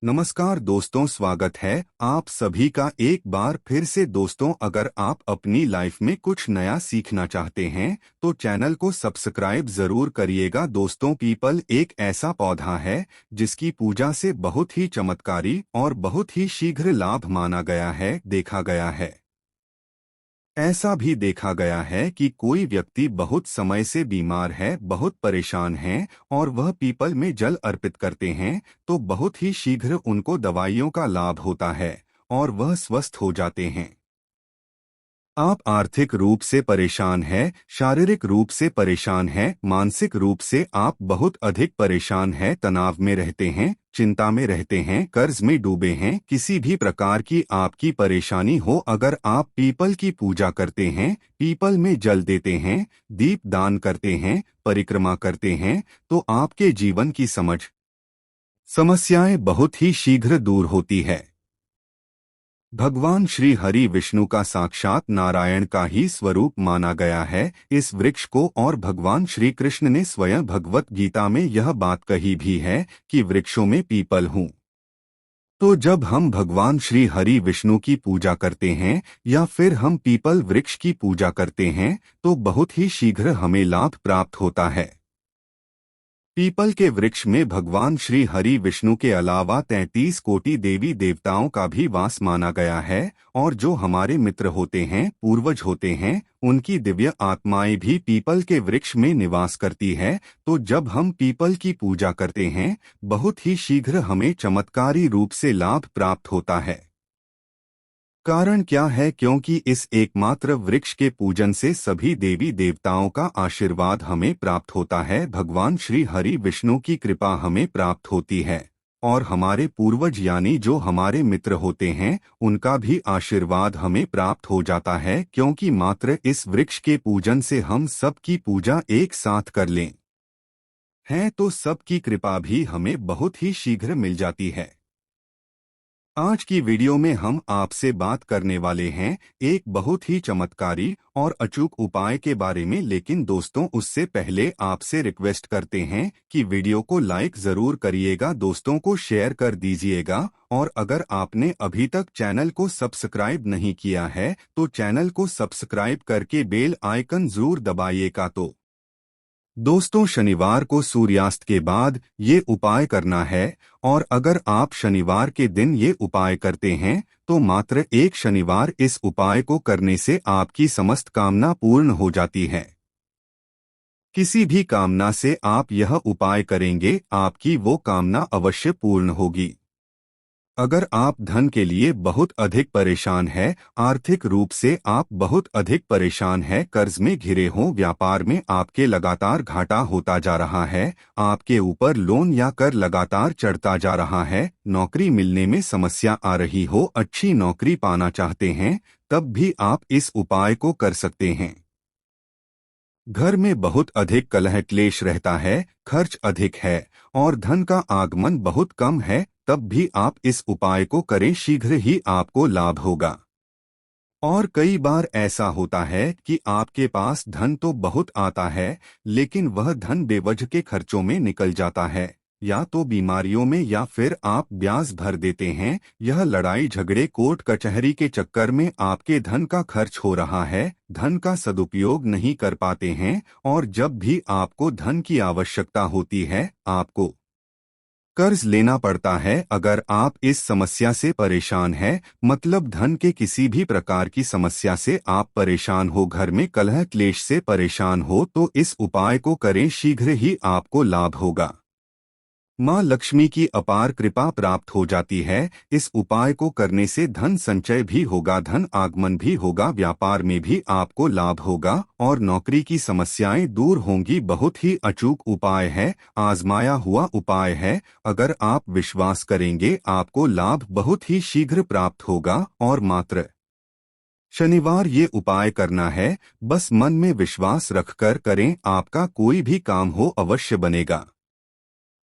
नमस्कार दोस्तों, स्वागत है आप सभी का एक बार फिर से। दोस्तों, अगर आप अपनी लाइफ में कुछ नया सीखना चाहते हैं तो चैनल को सब्सक्राइब जरूर करिएगा। दोस्तों, पीपल एक ऐसा पौधा है जिसकी पूजा से बहुत ही चमत्कारी और बहुत ही शीघ्र लाभ माना गया है, देखा गया है। ऐसा भी देखा गया है कि कोई व्यक्ति बहुत समय से बीमार है, बहुत परेशान है और वह पीपल में जल अर्पित करते हैं तो बहुत ही शीघ्र उनको दवाइयों का लाभ होता है और वह स्वस्थ हो जाते हैं। आप आर्थिक रूप से परेशान हैं, शारीरिक रूप से परेशान हैं, मानसिक रूप से आप बहुत अधिक परेशान हैं, तनाव में रहते हैं, चिंता में रहते हैं, कर्ज में डूबे हैं, किसी भी प्रकार की आपकी परेशानी हो, अगर आप पीपल की पूजा करते हैं, पीपल में जल देते हैं, दीप दान करते हैं, परिक्रमा करते हैं, तो आपके जीवन की समस्याएं बहुत ही शीघ्र दूर होती है। भगवान श्री हरि विष्णु का साक्षात नारायण का ही स्वरूप माना गया है इस वृक्ष को, और भगवान श्री कृष्ण ने स्वयं भगवत गीता में यह बात कही भी है कि वृक्षों में पीपल हूँ। तो जब हम भगवान श्री हरि विष्णु की पूजा करते हैं या फिर हम पीपल वृक्ष की पूजा करते हैं तो बहुत ही शीघ्र हमें लाभ प्राप्त होता है। पीपल के वृक्ष में भगवान श्री हरि विष्णु के अलावा 33 कोटि देवी देवताओं का भी वास माना गया है, और जो हमारे मित्र होते हैं, पूर्वज होते हैं, उनकी दिव्य आत्माएं भी पीपल के वृक्ष में निवास करती है। तो जब हम पीपल की पूजा करते हैं बहुत ही शीघ्र हमें चमत्कारी रूप से लाभ प्राप्त होता है। कारण क्या है? क्योंकि इस एकमात्र वृक्ष के पूजन से सभी देवी देवताओं का आशीर्वाद हमें प्राप्त होता है, भगवान श्री हरि विष्णु की कृपा हमें प्राप्त होती है, और हमारे पूर्वज यानी जो हमारे मित्र होते हैं उनका भी आशीर्वाद हमें प्राप्त हो जाता है, क्योंकि मात्र इस वृक्ष के पूजन से हम सबकी पूजा एक साथ कर लें हैं तो सबकी कृपा भी हमें बहुत ही शीघ्र मिल जाती है। आज की वीडियो में हम आपसे बात करने वाले हैं एक बहुत ही चमत्कारी और अचूक उपाय के बारे में, लेकिन दोस्तों उससे पहले आपसे रिक्वेस्ट करते हैं कि वीडियो को लाइक जरूर करिएगा, दोस्तों को शेयर कर दीजिएगा, और अगर आपने अभी तक चैनल को सब्सक्राइब नहीं किया है तो चैनल को सब्सक्राइब करके बेल आइकन जरूर दबाइएगा। तो दोस्तों, शनिवार को सूर्यास्त के बाद ये उपाय करना है, और अगर आप शनिवार के दिन ये उपाय करते हैं तो मात्र एक शनिवार इस उपाय को करने से आपकी समस्त कामना पूर्ण हो जाती है। किसी भी कामना से आप यह उपाय करेंगे आपकी वो कामना अवश्य पूर्ण होगी। अगर आप धन के लिए बहुत अधिक परेशान हैं, आर्थिक रूप से आप बहुत अधिक परेशान हैं, कर्ज में घिरे हों, व्यापार में आपके लगातार घाटा होता जा रहा है, आपके ऊपर लोन या कर लगातार चढ़ता जा रहा है, नौकरी मिलने में समस्या आ रही हो, अच्छी नौकरी पाना चाहते हैं, तब भी आप इस उपाय को कर सकते हैं। घर में बहुत अधिक कलह क्लेश रहता है, खर्च अधिक है और धन का आगमन बहुत कम है, तब भी आप इस उपाय को करें, शीघ्र ही आपको लाभ होगा। और कई बार ऐसा होता है कि आपके पास धन तो बहुत आता है लेकिन वह धन बेवजह के खर्चों में निकल जाता है, या तो बीमारियों में, या फिर आप ब्याज भर देते हैं। यह लड़ाई झगड़े कोर्ट कचहरी के चक्कर में आपके धन का खर्च हो रहा है, धन का सदुपयोग नहीं कर पाते हैं, और जब भी आपको धन की आवश्यकता होती है आपको कर्ज लेना पड़ता है। अगर आप इस समस्या से परेशान हैं, मतलब धन के किसी भी प्रकार की समस्या से आप परेशान हो, घर में कलह क्लेश से परेशान हो, तो इस उपाय को करें, शीघ्र ही आपको लाभ होगा। माँ लक्ष्मी की अपार कृपा प्राप्त हो जाती है। इस उपाय को करने से धन संचय भी होगा, धन आगमन भी होगा, व्यापार में भी आपको लाभ होगा और नौकरी की समस्याएं दूर होंगी। बहुत ही अचूक उपाय है, आजमाया हुआ उपाय है। अगर आप विश्वास करेंगे आपको लाभ बहुत ही शीघ्र प्राप्त होगा, और मात्र शनिवार ये उपाय करना है, बस मन में विश्वास रखकर करें, आपका कोई भी काम हो अवश्य बनेगा।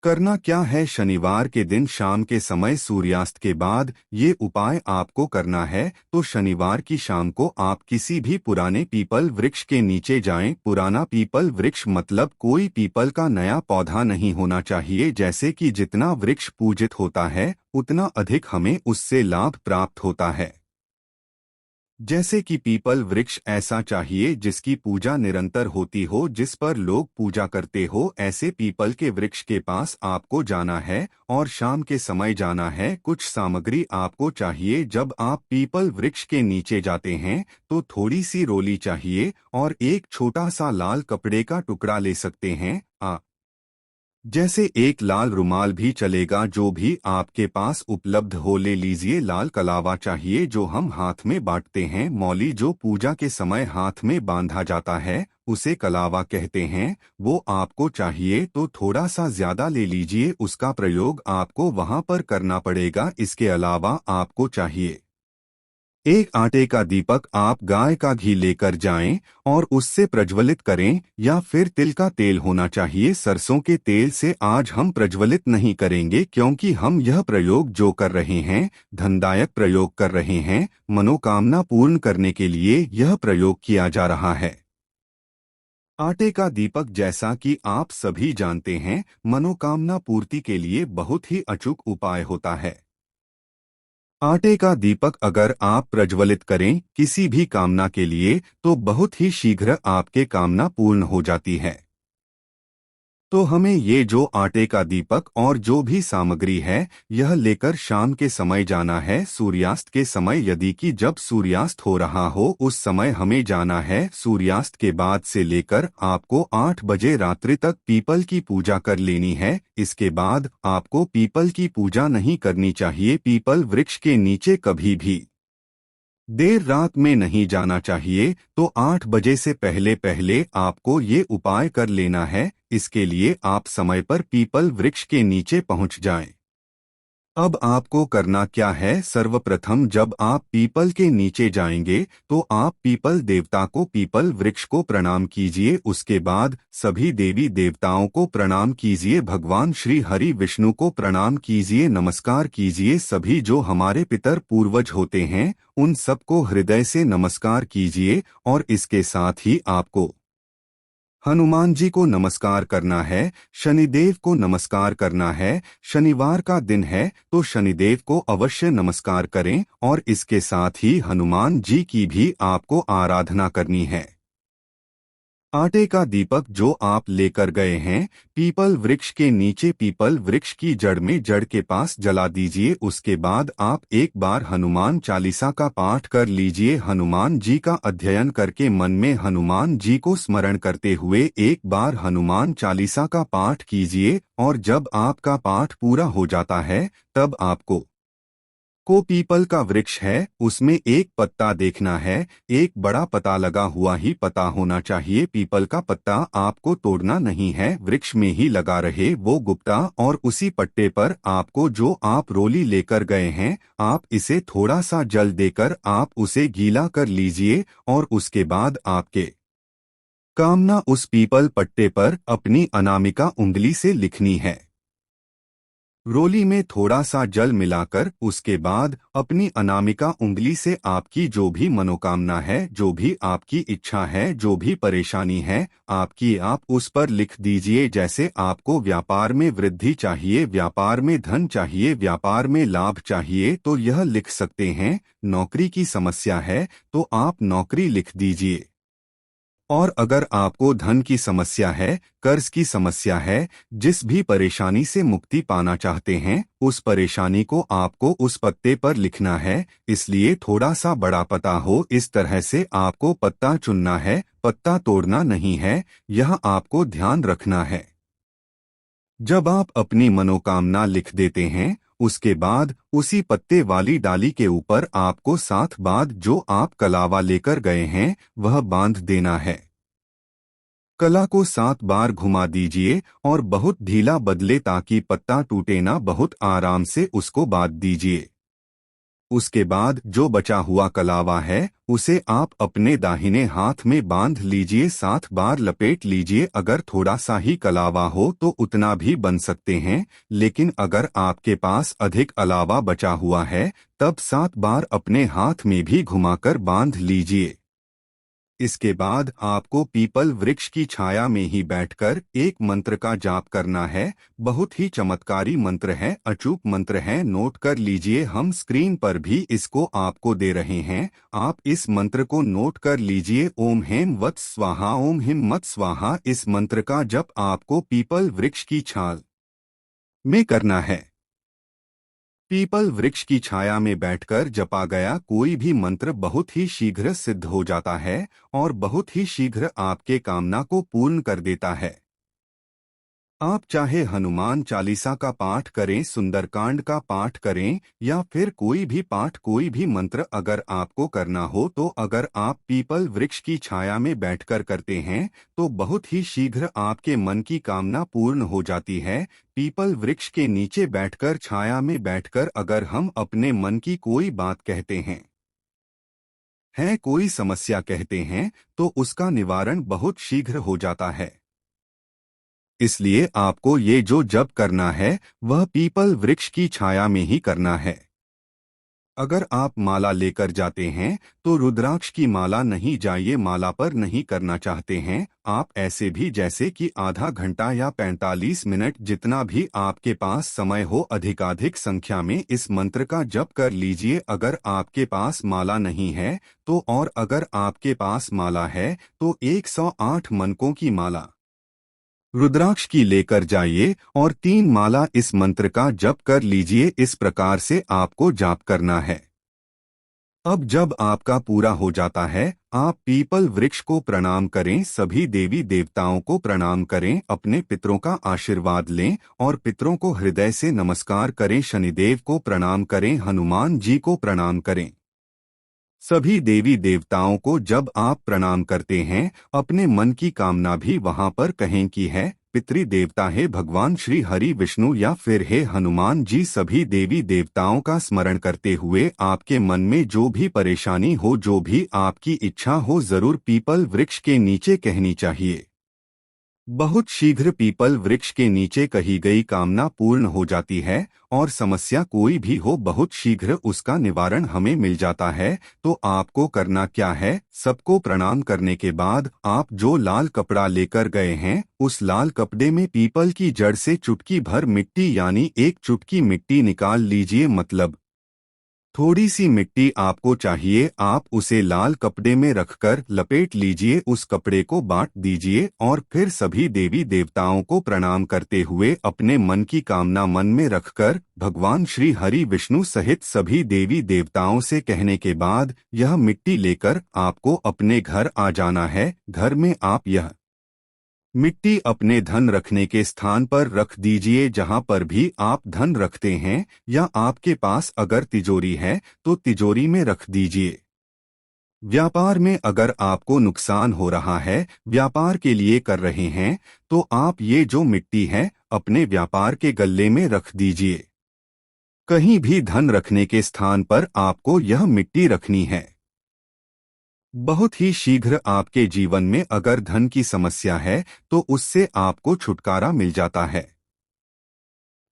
करना क्या है? शनिवार के दिन शाम के समय सूर्यास्त के बाद ये उपाय आपको करना है। तो शनिवार की शाम को आप किसी भी पुराने पीपल वृक्ष के नीचे जाएं। पुराना पीपल वृक्ष मतलब कोई पीपल का नया पौधा नहीं होना चाहिए। जैसे कि जितना वृक्ष पूजित होता है उतना अधिक हमें उससे लाभ प्राप्त होता है। जैसे कि पीपल वृक्ष ऐसा चाहिए जिसकी पूजा निरंतर होती हो, जिस पर लोग पूजा करते हो। ऐसे पीपल के वृक्ष के पास आपको जाना है और शाम के समय जाना है। कुछ सामग्री आपको चाहिए। जब आप पीपल वृक्ष के नीचे जाते हैं तो थोड़ी सी रोली चाहिए और एक छोटा सा लाल कपड़े का टुकड़ा ले सकते हैं। जैसे एक लाल रुमाल भी चलेगा। जो भी आपके पास उपलब्ध हो ले लीजिए। लाल कलावा चाहिए जो हम हाथ में बांटते हैं। मौली जो पूजा के समय हाथ में बांधा जाता है उसे कलावा कहते हैं, वो आपको चाहिए। तो थोड़ा सा ज्यादा ले लीजिए। उसका प्रयोग आपको वहां पर करना पड़ेगा। इसके अलावा आपको चाहिए एक आटे का दीपक। आप गाय का घी लेकर जाएं और उससे प्रज्वलित करें, या फिर तिल का तेल होना चाहिए। सरसों के तेल से आज हम प्रज्वलित नहीं करेंगे क्योंकि हम यह प्रयोग जो कर रहे हैं धनदायक प्रयोग कर रहे हैं। मनोकामना पूर्ण करने के लिए यह प्रयोग किया जा रहा है। आटे का दीपक, जैसा कि आप सभी जानते हैं, मनोकामना पूर्ति के लिए बहुत ही अचूक उपाय होता है। आटे का दीपक अगर आप प्रज्वलित करें किसी भी कामना के लिए तो बहुत ही शीघ्र आपके कामना पूर्ण हो जाती है। तो हमें ये जो आटे का दीपक और जो भी सामग्री है यह लेकर शाम के समय जाना है। सूर्यास्त के समय, यदि कि जब सूर्यास्त हो रहा हो उस समय हमें जाना है। सूर्यास्त के बाद से लेकर आपको 8 बजे रात्रि तक पीपल की पूजा कर लेनी है। इसके बाद आपको पीपल की पूजा नहीं करनी चाहिए। पीपल वृक्ष के नीचे कभी भी देर रात में नहीं जाना चाहिए। तो 8 बजे से पहले पहले आपको ये उपाय कर लेना है। इसके लिए आप समय पर पीपल वृक्ष के नीचे पहुंच जाएं। अब आपको करना क्या है? सर्वप्रथम जब आप पीपल के नीचे जाएंगे तो आप पीपल देवता को, पीपल वृक्ष को प्रणाम कीजिए। उसके बाद सभी देवी देवताओं को प्रणाम कीजिए। भगवान श्री हरि विष्णु को प्रणाम कीजिए, नमस्कार कीजिए। सभी जो हमारे पितर पूर्वज होते हैं उन सबको हृदय से नमस्कार कीजिए। और इसके साथ ही आपको हनुमान जी को नमस्कार करना है, शनिदेव को नमस्कार करना है। शनिवार का दिन है तो शनिदेव को अवश्य नमस्कार करें और इसके साथ ही हनुमान जी की भी आपको आराधना करनी है। आटे का दीपक जो आप लेकर गए हैं पीपल वृक्ष के नीचे, पीपल वृक्ष की जड़ में, जड़ के पास जला दीजिए। उसके बाद आप एक बार हनुमान चालीसा का पाठ कर लीजिए। हनुमान जी का अध्ययन करके मन में हनुमान जी को स्मरण करते हुए एक बार हनुमान चालीसा का पाठ कीजिए। और जब आपका पाठ पूरा हो जाता है तब आपको पीपल का वृक्ष है उसमें एक पत्ता देखना है। एक बड़ा पत्ता लगा हुआ ही पत्ता होना चाहिए। पीपल का पत्ता आपको तोड़ना नहीं है, वृक्ष में ही लगा रहे वो गुप्ता। और उसी पट्टे पर आपको जो आप रोली लेकर गए हैं आप इसे थोड़ा सा जल देकर आप उसे गीला कर लीजिए। और उसके बाद आपके कामना उस पीपल पट्टे पर अपनी अनामिका उंगली से लिखनी है। रोली में थोड़ा सा जल मिलाकर उसके बाद अपनी अनामिका उंगली से आपकी जो भी मनोकामना है, जो भी आपकी इच्छा है, जो भी परेशानी है आपकी, आप उस पर लिख दीजिए। जैसे आपको व्यापार में वृद्धि चाहिए, व्यापार में धन चाहिए, व्यापार में लाभ चाहिए तो यह लिख सकते हैं। नौकरी की समस्या है तो आप नौकरी लिख दीजिए। और अगर आपको धन की समस्या है, कर्ज की समस्या है, जिस भी परेशानी से मुक्ति पाना चाहते हैं उस परेशानी को आपको उस पत्ते पर लिखना है। इसलिए थोड़ा सा बड़ा पत्ता हो, इस तरह से आपको पत्ता चुनना है, पत्ता तोड़ना नहीं है, यह आपको ध्यान रखना है। जब आप अपनी मनोकामना लिख देते हैं उसके बाद उसी पत्ते वाली डाली के ऊपर आपको 7 बार जो आप कलावा लेकर गए हैं वह बांध देना है। कला को 7 बार घुमा दीजिए और बहुत ढीला बदले ताकि पत्ता टूटे ना, बहुत आराम से उसको बांध दीजिए। उसके बाद जो बचा हुआ कलावा है उसे आप अपने दाहिने हाथ में बांध लीजिए, 7 बार लपेट लीजिए। अगर थोड़ा सा ही कलावा हो तो उतना भी बन सकते हैं, लेकिन अगर आपके पास अधिक अलावा बचा हुआ है तब 7 बार अपने हाथ में भी घुमाकर बांध लीजिए। इसके बाद आपको पीपल वृक्ष की छाया में ही बैठकर एक मंत्र का जाप करना है। बहुत ही चमत्कारी मंत्र है, अचूक मंत्र है, नोट कर लीजिए। हम स्क्रीन पर भी इसको आपको दे रहे हैं, आप इस मंत्र को नोट कर लीजिए। ओम हेम वत् स्वाहा, ओम हिम मत स्वाहा। इस मंत्र का जप आपको पीपल वृक्ष की छाल में करना है। पीपल वृक्ष की छाया में बैठकर जपा गया कोई भी मंत्र बहुत ही शीघ्र सिद्ध हो जाता है और बहुत ही शीघ्र आपके कामना को पूर्ण कर देता है। आप चाहे हनुमान चालीसा का पाठ करें, सुंदरकांड का पाठ करें या फिर कोई भी पाठ, कोई भी मंत्र अगर आपको करना हो तो अगर आप पीपल वृक्ष की छाया में बैठकर करते हैं तो बहुत ही शीघ्र आपके मन की कामना पूर्ण हो जाती है। पीपल वृक्ष के नीचे बैठकर, छाया में बैठकर अगर हम अपने मन की कोई बात कहते हैं, कोई समस्या कहते हैं, तो उसका निवारण बहुत शीघ्र हो जाता है। इसलिए आपको ये जो जप करना है वह पीपल वृक्ष की छाया में ही करना है। अगर आप माला लेकर जाते हैं तो रुद्राक्ष की माला नहीं, जाइए माला पर नहीं करना चाहते हैं, आप ऐसे भी जैसे कि आधा घंटा या 45 मिनट जितना भी आपके पास समय हो, अधिकाधिक संख्या में इस मंत्र का जप कर लीजिए। अगर आपके पास माला नहीं है तो, और अगर आपके पास माला है तो 108 मनकों की माला रुद्राक्ष की लेकर जाइए और 3 माला इस मंत्र का जप कर लीजिए। इस प्रकार से आपको जाप करना है। अब जब आपका पूरा हो जाता है, आप पीपल वृक्ष को प्रणाम करें, सभी देवी देवताओं को प्रणाम करें, अपने पितरों का आशीर्वाद लें और पितरों को हृदय से नमस्कार करें, शनिदेव को प्रणाम करें, हनुमान जी को प्रणाम करें। सभी देवी देवताओं को जब आप प्रणाम करते हैं, अपने मन की कामना भी वहां पर कहें कि है पितृ देवता है भगवान श्री हरि विष्णु या फिर है हनुमान जी। सभी देवी देवताओं का स्मरण करते हुए आपके मन में जो भी परेशानी हो, जो भी आपकी इच्छा हो, जरूर पीपल वृक्ष के नीचे कहनी चाहिए। बहुत शीघ्र पीपल वृक्ष के नीचे कही गई कामना पूर्ण हो जाती है और समस्या कोई भी हो बहुत शीघ्र उसका निवारण हमें मिल जाता है। तो आपको करना क्या है, सबको प्रणाम करने के बाद आप जो लाल कपड़ा लेकर गए हैं उस लाल कपड़े में पीपल की जड़ से चुटकी भर मिट्टी यानी 1 चुटकी मिट्टी निकाल लीजिए, मतलब थोड़ी सी मिट्टी आपको चाहिए। आप उसे लाल कपड़े में रखकर लपेट लीजिए, उस कपड़े को बांट दीजिए और फिर सभी देवी देवताओं को प्रणाम करते हुए अपने मन की कामना मन में रखकर भगवान श्री हरि विष्णु सहित सभी देवी देवताओं से कहने के बाद यह मिट्टी लेकर आपको अपने घर आ जाना है। घर में आप यह मिट्टी अपने धन रखने के स्थान पर रख दीजिए, जहां पर भी आप धन रखते हैं, या आपके पास अगर तिजोरी है तो तिजोरी में रख दीजिए। व्यापार में अगर आपको नुकसान हो रहा है, व्यापार के लिए कर रहे हैं, तो आप ये जो मिट्टी है अपने व्यापार के गल्ले में रख दीजिए। कहीं भी धन रखने के स्थान पर आपको यह मिट्टी रखनी है। बहुत ही शीघ्र आपके जीवन में अगर धन की समस्या है तो उससे आपको छुटकारा मिल जाता है।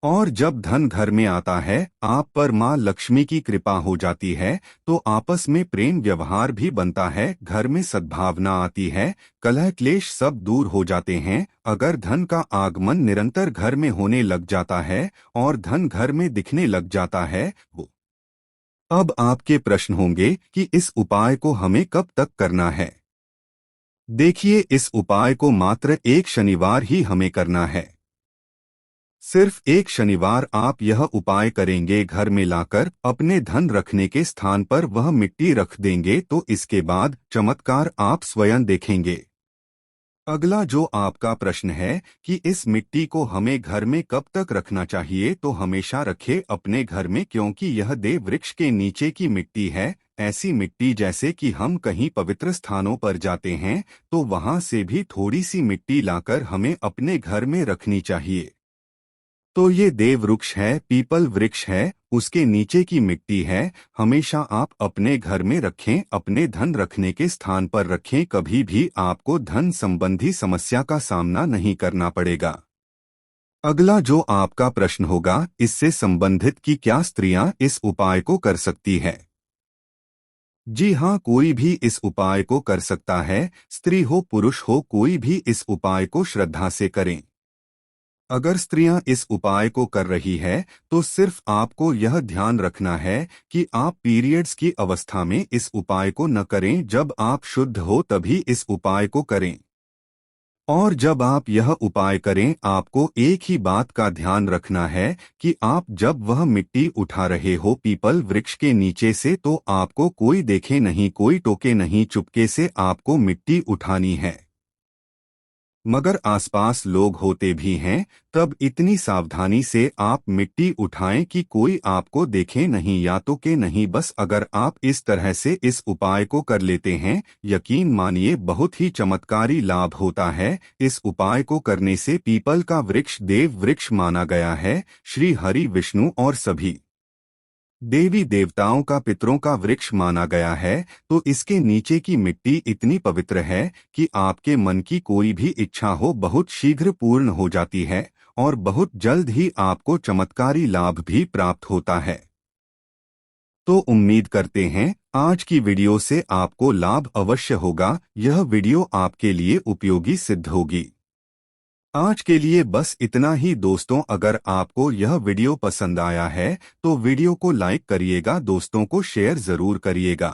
और जब धन घर में आता है, आप पर मां लक्ष्मी की कृपा हो जाती है, तो आपस में प्रेम व्यवहार भी बनता है, घर में सद्भावना आती है, कलह क्लेश सब दूर हो जाते हैं। अगर धन का आगमन निरंतर घर में होने लग जाता है और धन घर में दिखने लग जाता है, वो अब आपके प्रश्न होंगे कि इस उपाय को हमें कब तक करना है। देखिए, इस उपाय को मात्र एक शनिवार ही हमें करना है। सिर्फ एक शनिवार आप यह उपाय करेंगे, घर में लाकर अपने धन रखने के स्थान पर वह मिट्टी रख देंगे, तो इसके बाद चमत्कार आप स्वयं देखेंगे। अगला जो आपका प्रश्न है कि इस मिट्टी को हमें घर में कब तक रखना चाहिए, तो हमेशा रखे अपने घर में, क्योंकि यह देव वृक्ष के नीचे की मिट्टी है। ऐसी मिट्टी जैसे कि हम कहीं पवित्र स्थानों पर जाते हैं तो वहां से भी थोड़ी सी मिट्टी लाकर हमें अपने घर में रखनी चाहिए। तो ये देव वृक्ष है, पीपल वृक्ष है, उसके नीचे की मिट्टी है, हमेशा आप अपने घर में रखें, अपने धन रखने के स्थान पर रखें, कभी भी आपको धन संबंधी समस्या का सामना नहीं करना पड़ेगा। अगला जो आपका प्रश्न होगा, इससे संबंधित कि क्या स्त्रियां इस उपाय को कर सकती है? जी हाँ, कोई भी इस उपाय को कर सकता है, स्त्री हो पुरुष हो, कोई भी इस उपाय को श्रद्धा से करें। अगर स्त्रियां इस उपाय को कर रही है तो सिर्फ आपको यह ध्यान रखना है कि आप पीरियड्स की अवस्था में इस उपाय को न करें, जब आप शुद्ध हो तभी इस उपाय को करें। और जब आप यह उपाय करें, आपको एक ही बात का ध्यान रखना है कि आप जब वह मिट्टी उठा रहे हो पीपल वृक्ष के नीचे से, तो आपको कोई देखे नहीं, कोई टोके नहीं, चुपके से आपको मिट्टी उठानी है। मगर आसपास लोग होते भी हैं, तब इतनी सावधानी से आप मिट्टी उठाएं कि कोई आपको देखे नहीं या तो के नहीं। बस अगर आप इस तरह से इस उपाय को कर लेते हैं, यकीन मानिए बहुत ही चमत्कारी लाभ होता है। इस उपाय को करने से पीपल का वृक्ष देव वृक्ष माना गया है, श्री हरि विष्णु और सभी देवी देवताओं का, पितरों का वृक्ष माना गया है। तो इसके नीचे की मिट्टी इतनी पवित्र है कि आपके मन की कोई भी इच्छा हो बहुत शीघ्र पूर्ण हो जाती है और बहुत जल्द ही आपको चमत्कारी लाभ भी प्राप्त होता है। तो उम्मीद करते हैं आज की वीडियो से आपको लाभ अवश्य होगा, यह वीडियो आपके लिए उपयोगी सिद्ध होगी। आज के लिए बस इतना ही दोस्तों। अगर आपको यह वीडियो पसंद आया है तो वीडियो को लाइक करिएगा, दोस्तों को शेयर जरूर करिएगा।